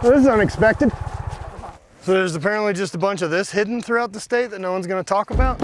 Well, this is unexpected. So there's apparently just a bunch of this hidden throughout the state that no one's going to talk about.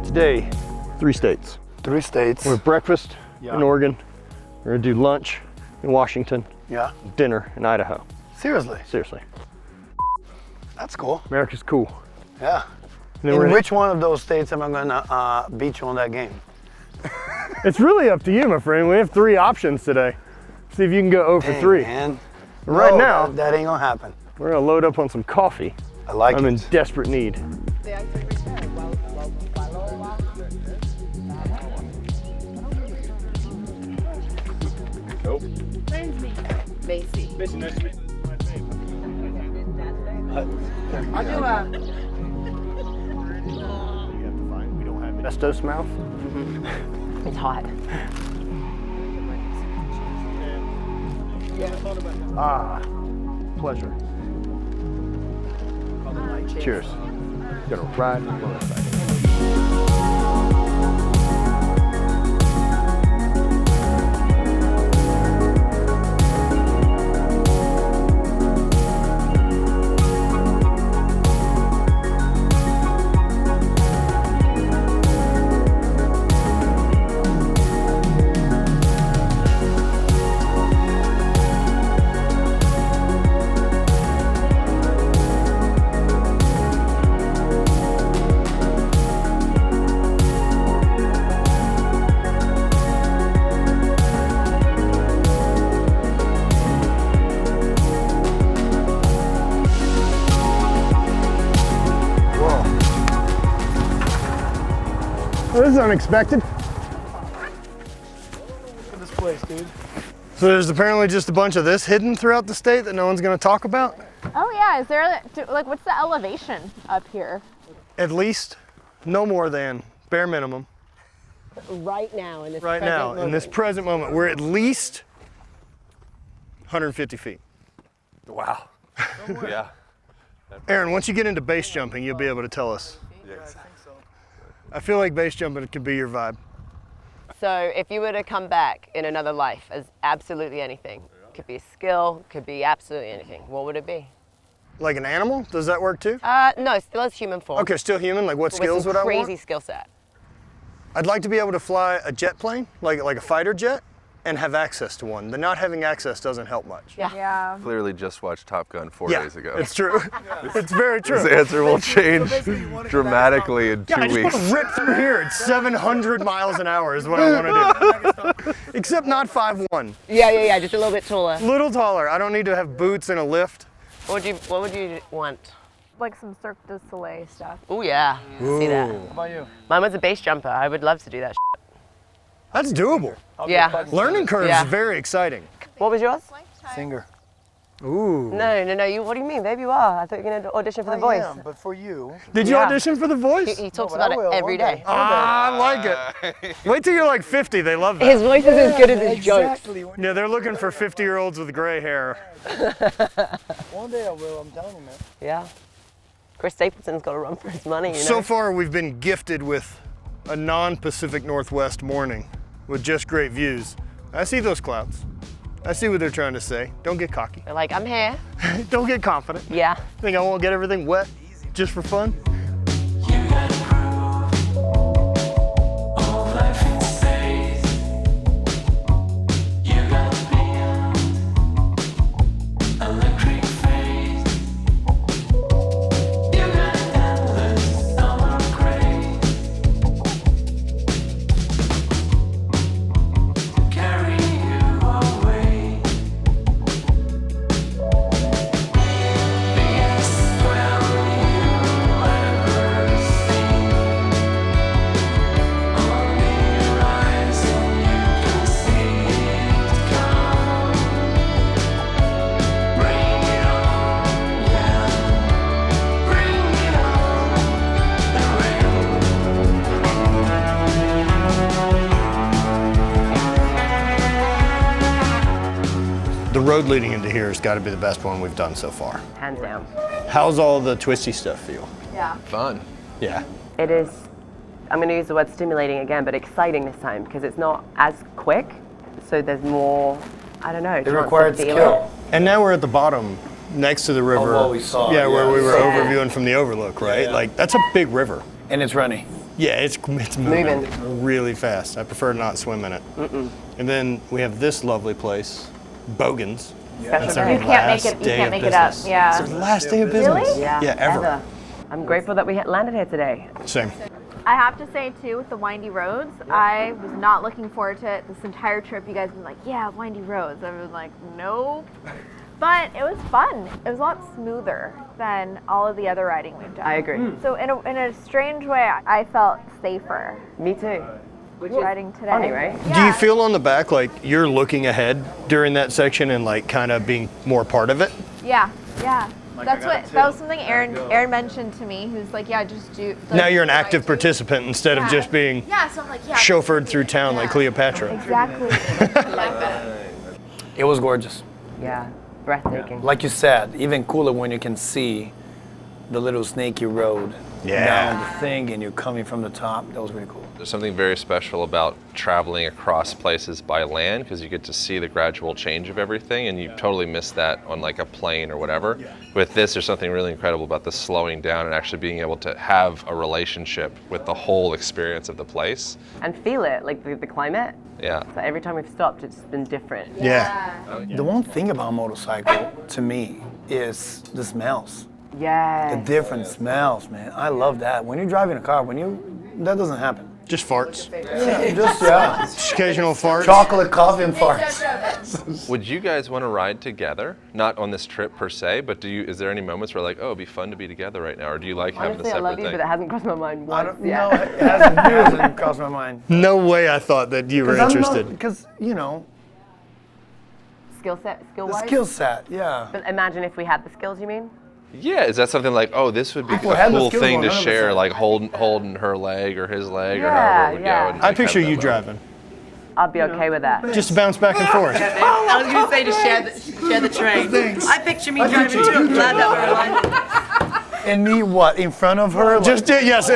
Today, 3 states. 3 states. We're at breakfast in Oregon. We're gonna do lunch in Washington. Yeah. Dinner in Idaho. Seriously? Seriously. That's cool. America's cool. Yeah. And In which one of those states am I gonna beat you on that game? It's really up to you, my friend. We have 3 options today. See if you can go 0 for 3. Man. Right No, now, that ain't gonna happen. we're gonna load up on some coffee. I like I'm it. in desperate need. Nope. Friends me. Macy. Macy, nice to meet you. I'll do a. We have to find, we don't have asbestos mouth. It's hot. Ah, pleasure. Cheers. Gonna ride my motorcycle. Well, this is unexpected. Look at this place, dude. So there's apparently just a bunch of this hidden throughout the state that no one's going to talk about. Oh yeah, is there, like, what's the elevation up here? At least, no more than, bare minimum. Right now in this Right now, in this present moment, we're at least 150 feet. Wow. Yeah. Aaron, once you get into base jumping, you'll be able to tell us. Yes. I feel like base jumping could be your vibe. So if you were to come back in another life as absolutely anything, could be a skill, could be absolutely anything, what would it be? Like an animal? Does that work too? No, still as human form. Okay, still human. Like what skills with would some I want? crazy skill set. I'd like to be able to fly a jet plane, like a fighter jet, and have access to one. The not having access doesn't help much. Yeah. Clearly just watched Top Gun 4 Yeah, days ago. it's true. It's very true. His answer will change dramatically in 2 I just weeks. want to rip through here at 700 miles an hour is what I want to do. Except not 5'1". Yeah, just a little bit taller. Little taller. I don't need to have boots and a lift. What would you want? Like some Cirque du Soleil stuff. Oh yeah, see that. How about you? Mine was a base jumper. I would love to do that. That's doable. Yeah. Learning curve Yeah. is very exciting. What was yours? Singer. Ooh. No. You. What do you mean? Maybe you are. I thought you were gonna audition for The Voice. Yeah, but for you. Did you Yeah. audition for The Voice? He talks but I about will it every one day. Ah, I like it. Wait till you're like 50. They love that. His voice is as good as his jokes. Exactly. Yeah, they're looking for 50-year-olds with gray hair. One day I will, I'm telling you, man. Yeah. Chris Stapleton's got to run for his money, you know. So far, we've been gifted with a non-Pacific Northwest morning with just great views. I see those clouds. I see what they're trying to say. Don't get cocky. They're like, I'm here. Don't get confident. Yeah. Think I won't get everything wet just for fun? road leading into here has got to be the best one we've done so far. Hands down. How's all the twisty stuff feel? Yeah. Fun. Yeah. It is, I'm going to use the word stimulating again, but exciting this time because it's not as quick. So there's more, I don't know. It required skill. And now we're at the bottom next to the river. what we saw, Yeah, where yeah. we were Yeah. overviewing from the overlook, right? Yeah. Like, that's a big river. And it's running. Yeah, it's moving really fast. I prefer to not swim in it. And then we have this lovely place, Bogans. That's our You can't make last it. You day can't of make it up. business. Yeah. It's our last day of business. Really? Yeah, ever. I'm grateful that we landed here today. Same. I have to say too, with the windy roads, I was not looking forward to it this entire trip. You guys have been like, yeah, windy roads. I was like, nope. But it was fun. It was a lot smoother than all of the other riding we've done. I agree. So in a strange way, I felt safer Me too. riding today. Funny, right? Do you Yeah. feel on the back like you're looking ahead during that section and like kind of being more part of it? Yeah, yeah. That was something Aaron mentioned to me. He was like, yeah, just do. Now you're an active participant instead of just being Yeah, so I'm like, yeah. chauffeured through town like Cleopatra. Exactly. It was gorgeous. Yeah, breathtaking. Like you said, even cooler when you can see the little snaky road down the thing and you're coming from the top. That was really cool. There's something very special about traveling across places by land because you get to see the gradual change of everything, and you totally miss that on like a plane or whatever. With this, there's something really incredible about the slowing down and actually being able to have a relationship with the whole experience of the place. And feel it, like the climate. Yeah. So every time we've stopped, it's been different. Yeah. The one thing about a motorcycle to me is the smells. The Yeah. different smells, man. I love that. When you're driving a car, that doesn't happen. Just farts. Just Occasional farts. chocolate coffee and farts. Would you guys want to ride together? Not on this trip per se, but is there any moments where like, oh, it'd be fun to be together right now, or do you like having a Honestly, I separate love you, thing? but that hasn't crossed my mind I once don't yet. know. It hasn't crossed my mind. No way I thought that you were interested. Because, you know, Skill the wise. skill set, yeah. But imagine if we had the skills, you mean? Yeah, is that something like, oh, this would be If we a had the cool skills, thing to 100%. share, like holding her leg or his leg or Yeah, however it would yeah. go. And, I like, picture have you that driving. I'd be okay with that. Just to bounce back and forth. I was going to say to share the train. I picture me driving too. I'm glad that we're aligned. And me what? In front of her? Like, Just yes,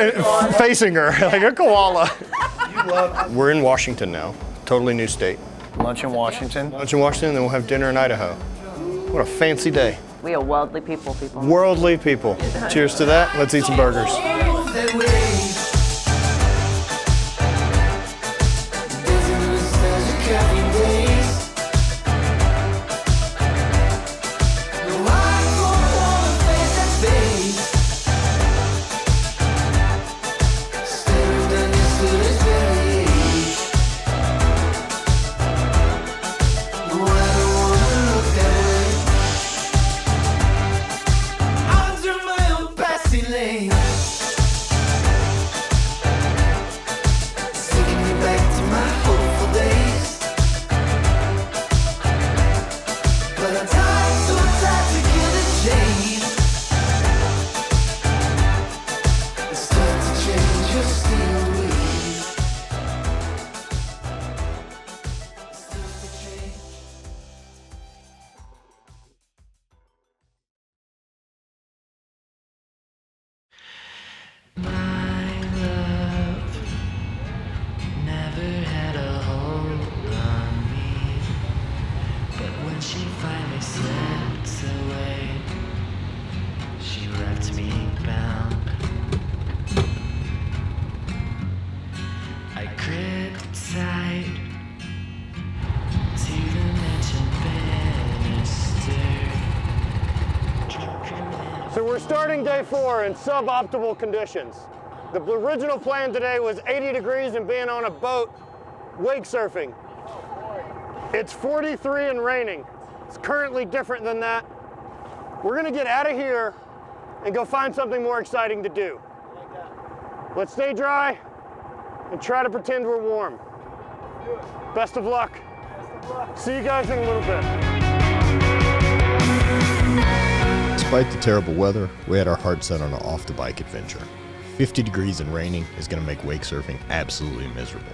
facing her like a koala. We're in Washington now. Totally new state. lunch in Washington. Lunch in Washington, then we'll have dinner in Idaho. What a fancy day. We are worldly people. Worldly people. Cheers to that. Let's eat some burgers. So we're starting day 4 in suboptimal conditions. The original plan today was 80 degrees and being on a boat wake surfing. It's 43 and raining. It's currently different than that. We're gonna get out of here and go find something more exciting to do. Let's stay dry and try to pretend we're warm. Best of luck. See you guys in a little bit. Despite the terrible weather, we had our hearts set on an off-the-bike adventure. 50 degrees and raining is going to make wake surfing absolutely miserable.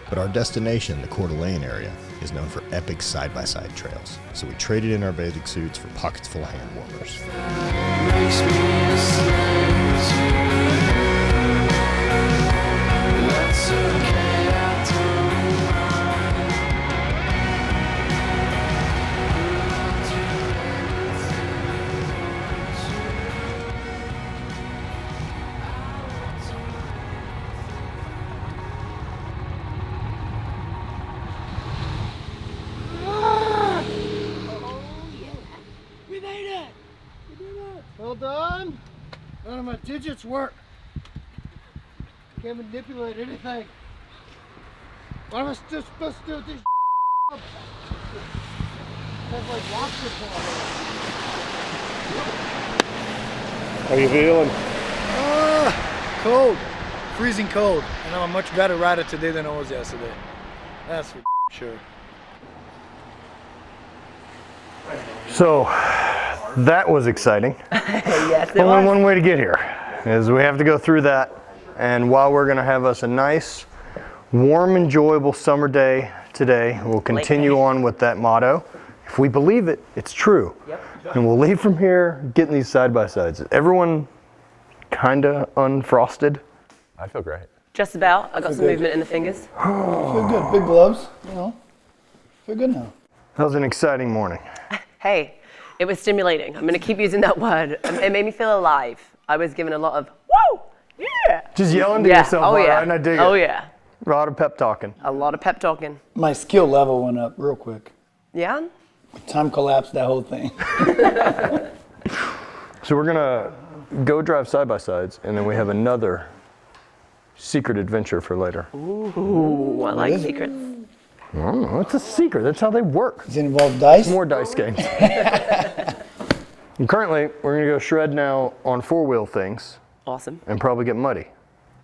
But our destination, the Coeur d'Alene area, is known for epic side-by-side trails. So we traded in our bathing suits for pockets full of hand warmers. Well done. None of my digits work. Can't manipulate anything. What am I still supposed to do with these? That's like lobster claw. How you feeling? Cold. Freezing cold. And I'm a much better rider today than I was yesterday. That's for sure. So, that was exciting. Yes, it Only was. one way to get here is we have to go through that. And while we're going to have us a nice, warm, enjoyable summer day today, we'll continue on with that motto. If we believe it, it's true. Yep. And we'll leave from here getting these side-by-sides. Everyone kind of unfrosted? I feel great. Just about. I got some movement in the fingers. Feel good. Big gloves. You know. Feel good now. That was an exciting morning. Hey, it was stimulating. I'm going to keep using that word. It made me feel alive. I was given a lot of, woo, yeah. Just yelling to yourself, oh, yeah. right? And I dig it. Oh, yeah. A lot of pep talking. A lot of pep talking. My skill level went up real quick. Yeah? Time collapsed that whole thing. So we're gonna go drive side-by-sides, and then we have another secret adventure for later. Ooh, I like secrets. I don't know, it's a secret. That's how they work. Does it involve dice? More dice games. And currently, we're gonna go shred now on four-wheel things Awesome. and probably get muddy.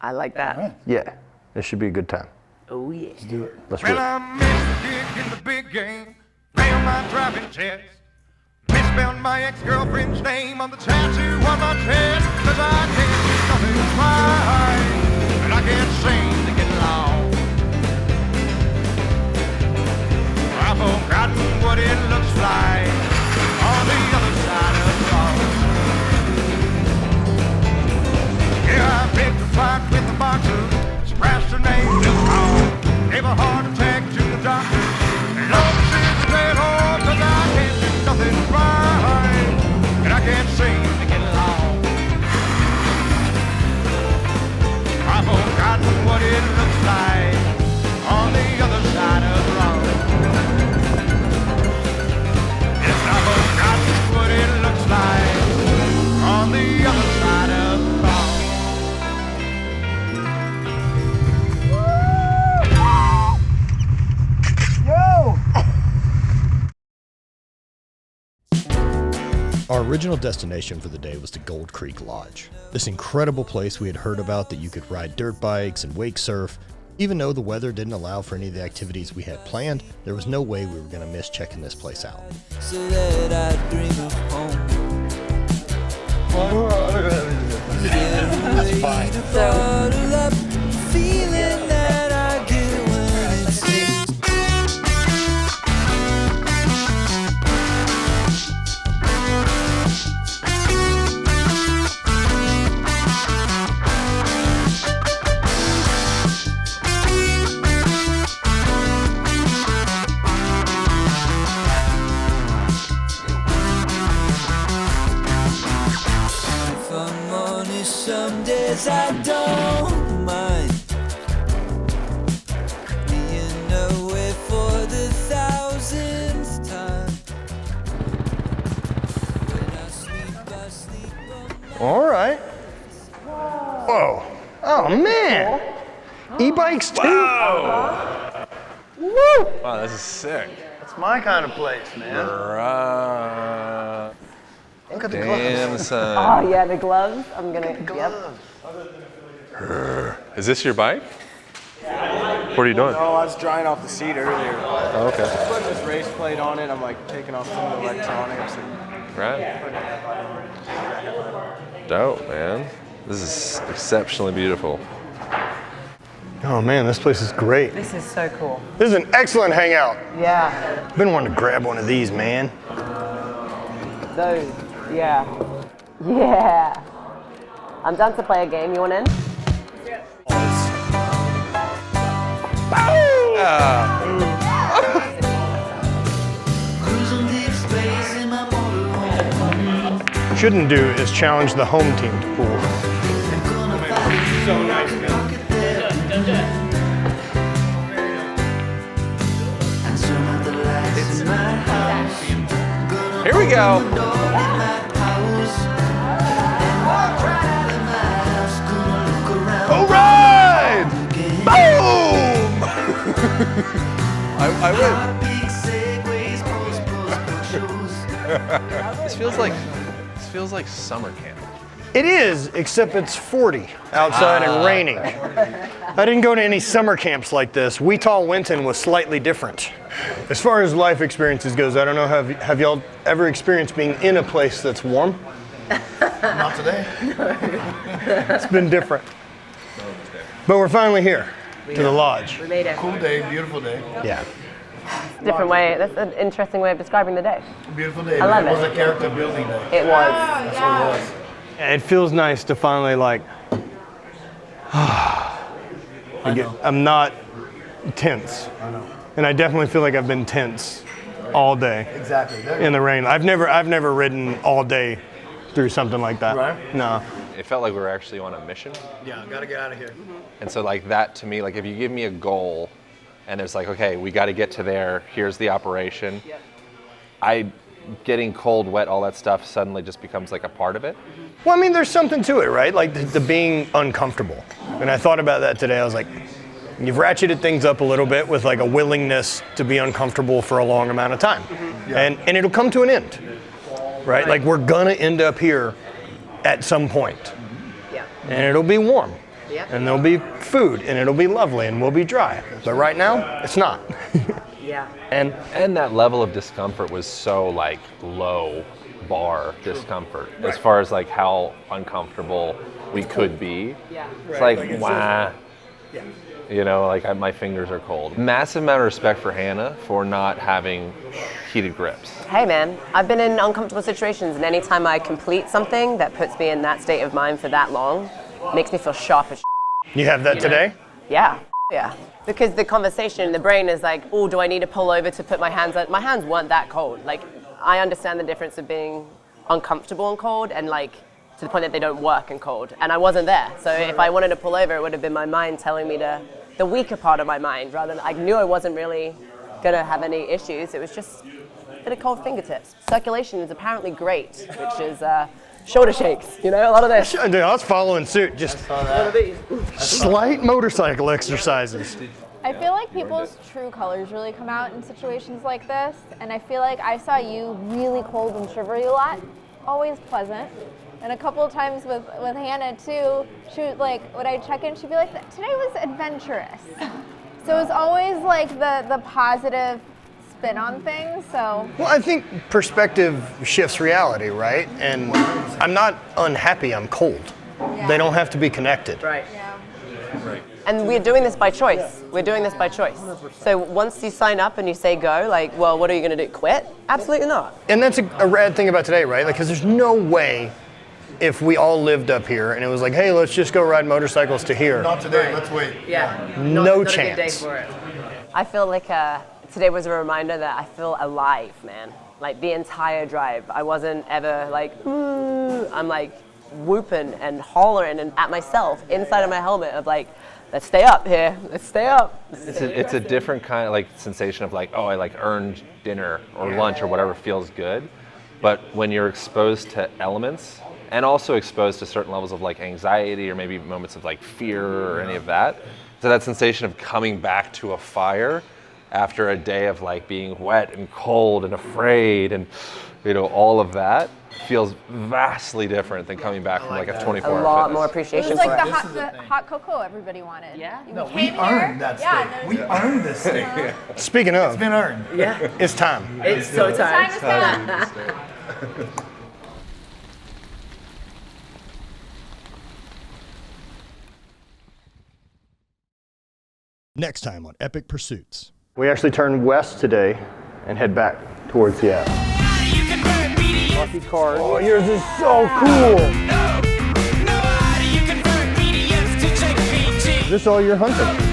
I like that. Right. Yeah, this should be a good time. Oh, yeah. Let's do it. Let's do it. I missed the gig in the big game, failed my driving test, misspelled my ex-girlfriend's name on the tattoo on my chest, 'cause I can't do nothing right, and I can't seem to get along. I've forgotten what it looks like on the other side of the road. Yeah, I picked a fight with the boxer, scratched her name just wrong, gave a heart attack to the doctor, and Lord, she's a dead horse, 'cause I can't do nothing right, and I can't seem to get along. I've forgotten what it looks like on the other side of the road. Yes, I've forgotten what it looks like on the other side of the road. Our original destination for the day was the Gold Creek Lodge. This incredible place we had heard about that you could ride dirt bikes and wake surf. Even though the weather didn't allow for any of the activities we had planned, there was no way we were going to miss checking this place out. So that I dream of home. That's fine. Bottle up, feeling that I get when it's if I'm honest, some days I don't mind being away for the thousandth time. When I sleep on my All right. Whoa. Oh, man. E-bikes too? Wow, this is sick. It's my kind of place, man. Look at the Damn, gloves. son. Oh, yeah, the gloves. I'm going to, yep. Is this your bike? What are you doing? Oh, I was drying off the seat earlier. Oh, okay. Putting this race plate on it, I'm like taking off some of the electronics. Right. Dope, man. This is exceptionally beautiful. Oh man, this place is great. This is so cool. This is an excellent hangout. Yeah. I've been wanting to grab one of these, man. Those. Yeah. Yeah. I'm done to play a game. You want in? Shouldn't do is challenge the home team to pool. So nice, man. Here we go. All right! Boom! I win. This feels like summer camp. It is, except it's 40 outside and raining. I didn't go to any summer camps like this. Weetah Winton was slightly different. As far as life experiences goes, I don't know, have y'all ever experienced being in a place that's warm? Not today. It's been different. But we're finally here, to the lodge. We made it. Cool day, beautiful day. Yeah. Different way. That's an interesting way of describing the day. Beautiful day. I love It was it. a character building day. It was. That's what it was. It feels nice to finally I'm not tense. I know. And I definitely feel like I've been tense all day. Exactly. In the rain. I've never ridden all day through something like that. Right. No. It felt like we were actually on a mission. Yeah, gotta get out of here. And so like that to me, like if you give me a goal and it's like, okay, we got to get to there, here's the operation. Getting cold, wet, all that stuff suddenly just becomes like a part of it. Well, I mean, there's something to it, right? Like the being uncomfortable. And I thought about that today. I was like, you've ratcheted things up a little bit with like a willingness to be uncomfortable for a long amount of time. And it'll come to an end, right? Like we're gonna end up here at some point. Yeah. And it'll be warm. Yeah. And there'll be food and it'll be lovely and we'll be dry. But right now, it's not. Yeah. And that level of discomfort was so like low bar discomfort as far as like how uncomfortable we could be. Yeah. It's like, wah. Yeah. You know, like my fingers are cold. Massive amount of respect for Hannah for not having heated grips. Hey man, I've been in uncomfortable situations, and anytime I complete something that puts me in that state of mind for that long, makes me feel sharp as You have that today? Yeah. Yeah. Because the conversation in the brain is like, oh, do I need to pull over to put my hands on? My hands weren't that cold. Like, I understand the difference of being uncomfortable and cold and like to the point that they don't work in cold. And I wasn't there. So if I wanted to pull over, it would have been my mind telling me the weaker part of my mind rather than I knew I wasn't really going to have any issues. It was just a bit of cold fingertips. Circulation is apparently great, which is shoulder shakes, you know, a lot of this. Dude, I was following suit, just slight motorcycle exercises. I feel like people's true colors really come out in situations like this, and I feel like I saw you really cold and shivery a lot, always pleasant. And a couple of times with Hannah too, she would like, when I check in, she'd be like, today was adventurous. So it was always like the positive spin on things, so. Well, I think perspective shifts reality, right? And I'm not unhappy, I'm cold. Yeah. They don't have to be connected. Right. Yeah. Right. And we're doing this by choice. We're doing this by choice. So once you sign up and you say go, like, well, what are you going to do? Quit? Absolutely not. And that's a rad thing about today, right? Like, because there's no way if we all lived up here and it was like, hey, let's just go ride motorcycles to here. Not today, let's wait. Yeah. No not a good chance. day for it. I feel like today was a reminder that I feel alive, man. Like the entire drive. I wasn't ever like, I'm like whooping and hollering and at myself inside of my helmet of like, let's stay up here, let's stay up. It's a different kind of like sensation of like, oh, I like earned dinner or lunch or whatever feels good. But when you're exposed to elements and also exposed to certain levels of like anxiety or maybe moments of like fear or any of that, so that sensation of coming back to a fire after a day of like being wet and cold and afraid and you know all of that feels vastly different than coming back from like a 24-hour A lot fitness. more It appreciation was for like it. the hot cocoa everybody wanted. Yeah. You No, we came here, earned that yeah, steak. We earned this steak. Speaking of, It's been earned. Yeah. it's time. It's so time. Time is done. Next time on Epic Pursuits. We actually turn west today and head back towards Seattle. Lucky card. Oh, yours is so cool. Is this all you're hunting?